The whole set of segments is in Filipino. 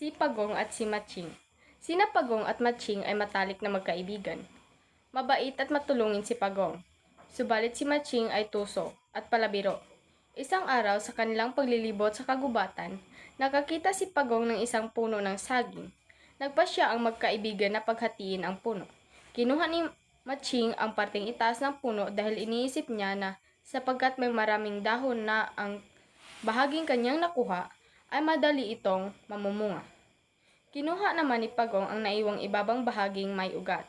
Si Pagong at si Matching. Sina Pagong at Matching ay matalik na magkaibigan. Mabait at matulungin si Pagong. Subalit si Matching ay tuso at palabiro. Isang araw sa kanilang paglilibot sa kagubatan, nakakita si Pagong ng isang puno ng saging. Nagpasya ang magkaibigan na paghatiin ang puno. Kinuha ni Matching ang parteng itaas ng puno dahil iniisip niya na sapagkat may maraming dahon na ang bahaging kanyang nakuha, ay madali itong mamumunga. Kinuha naman ni Pagong ang naiwang ibabang bahaging may ugat.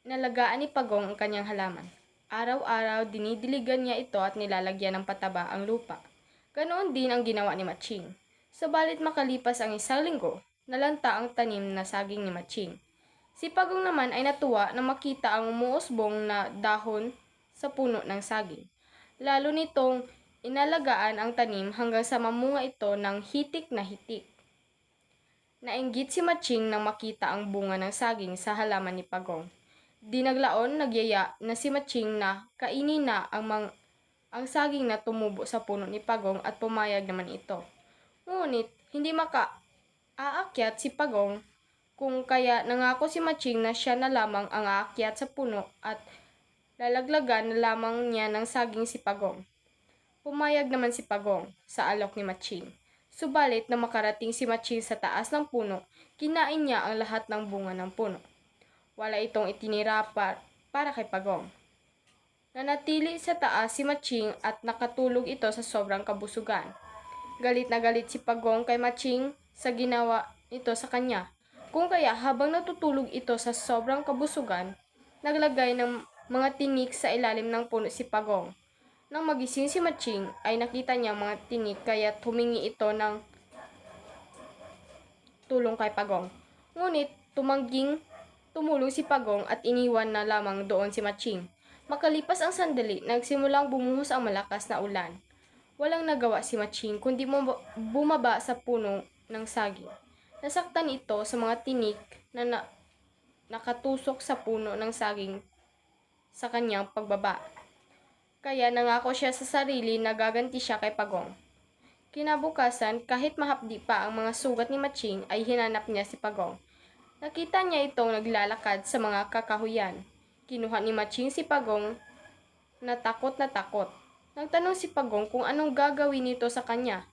Nalagaan ni Pagong ang kanyang halaman. Araw-araw dinidiligan niya ito at nilalagyan ng pataba ang lupa. Ganoon din ang ginawa ni Matching. Subalit makalipas ang isang linggo, nalanta ang tanim na saging ni Matching. Si Pagong naman ay natuwa na makita ang umuusbong na dahon sa puno ng saging. Lalo nitong inalagaan ang tanim hanggang sa mamunga ito ng hitik na hitik. Nainggit si Matching nang makita ang bunga ng saging sa halaman ni Pagong. Di naglaon nagyaya na si Matching na kainin na ang saging na tumubo sa puno ni Pagong at pumayag naman ito. Ngunit hindi aakyat si Pagong kung kaya nangako si Matching na siya na lamang ang aakyat sa puno at lalaglagan na lamang niya ng saging si Pagong. Pumayag naman si Pagong sa alok ni Matching. Subalit na makarating si Matching sa taas ng puno, kinain niya ang lahat ng bunga ng puno. Wala itong itinira para kay Pagong. Nanatili sa taas si Matching at nakatulog ito sa sobrang kabusugan. Galit na galit si Pagong kay Matching sa ginawa ito sa kanya. Kung kaya habang natutulog ito sa sobrang kabusugan, naglagay ng mga tinik sa ilalim ng puno si Pagong. Nang magising si Matching ay nakita niya ang mga tinik kaya humingi ito ng tulong kay Pagong. Ngunit tumulong si Pagong at iniwan na lamang doon si Matching. Makalipas ang sandali, nagsimulang bumuhos ang malakas na ulan. Walang nagawa si Matching kundi bumaba sa puno ng saging. Nasaktan ito sa mga tinik na nakatusok sa puno ng saging sa kanyang pagbaba. Kaya nangako siya sa sarili na gaganti siya kay Pagong. Kinabukasan, kahit mahapdi pa ang mga sugat ni Matching, ay hinanap niya si Pagong. Nakita niya itong naglalakad sa mga kakahuyan. Kinuha ni Matching si Pagong na takot na takot. Nagtanong si Pagong kung anong gagawin nito sa kanya.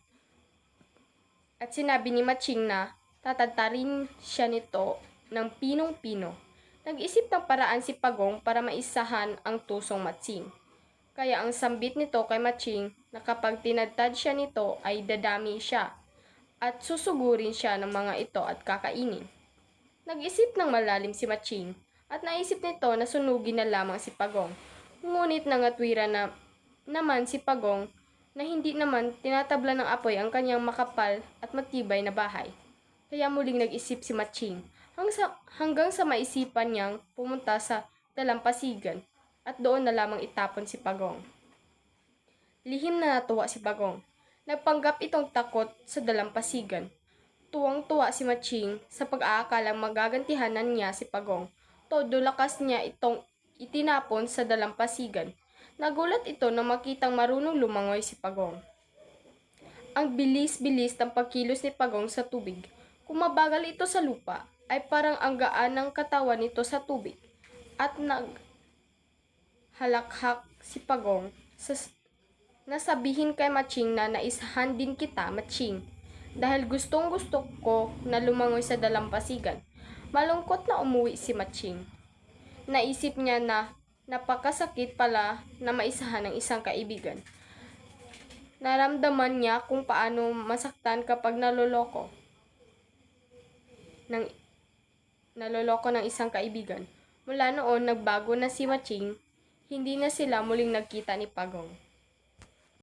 At sinabi ni Matching na tatadtarin siya nito ng pinong-pino. Nag-isip ng paraan si Pagong para maisahan ang tusong Matching. Kaya ang sambit nito kay Matching na kapag tinadtad siya nito ay dadami siya at susugurin siya ng mga ito at kakainin. Nag-isip ng malalim si Matching at naisip nito na sunugin na lamang si Pagong. Ngunit nangatwiran na naman si Pagong na hindi naman tinatabla ng apoy ang kanyang makapal at matibay na bahay. Kaya muling nag-isip si Matching hanggang sa maisipan niyang pumunta sa dalampasigan at doon na lamang itapon si Pagong. Lihim na natuwa si Pagong. Nagpanggap itong takot sa dalampasigan. Tuwang-tuwa si Matching sa pag-aakalang magagantihanan niya si Pagong. Todo lakas niya itong itinapon sa dalampasigan. Nagulat ito nang makitang marunong lumangoy si Pagong. Ang bilis-bilis ng pagkilos ni Pagong sa tubig. Kung mabagal ito sa lupa, ay parang ang gaan ng katawan nito sa tubig. At halakhak si Pagong nasabihin kay Matching na naisahan din kita, Matching, dahil gustong-gusto ko na lumangoy sa dalampasigan. Malungkot na umuwi si Matching. Naisip niya na napakasakit pala na maisahan ng isang kaibigan. Naramdaman niya kung paano masaktan kapag naloloko ng isang kaibigan. Mula noon, nagbago na si Matching. Hindi na sila muling nagkita ni Pagong.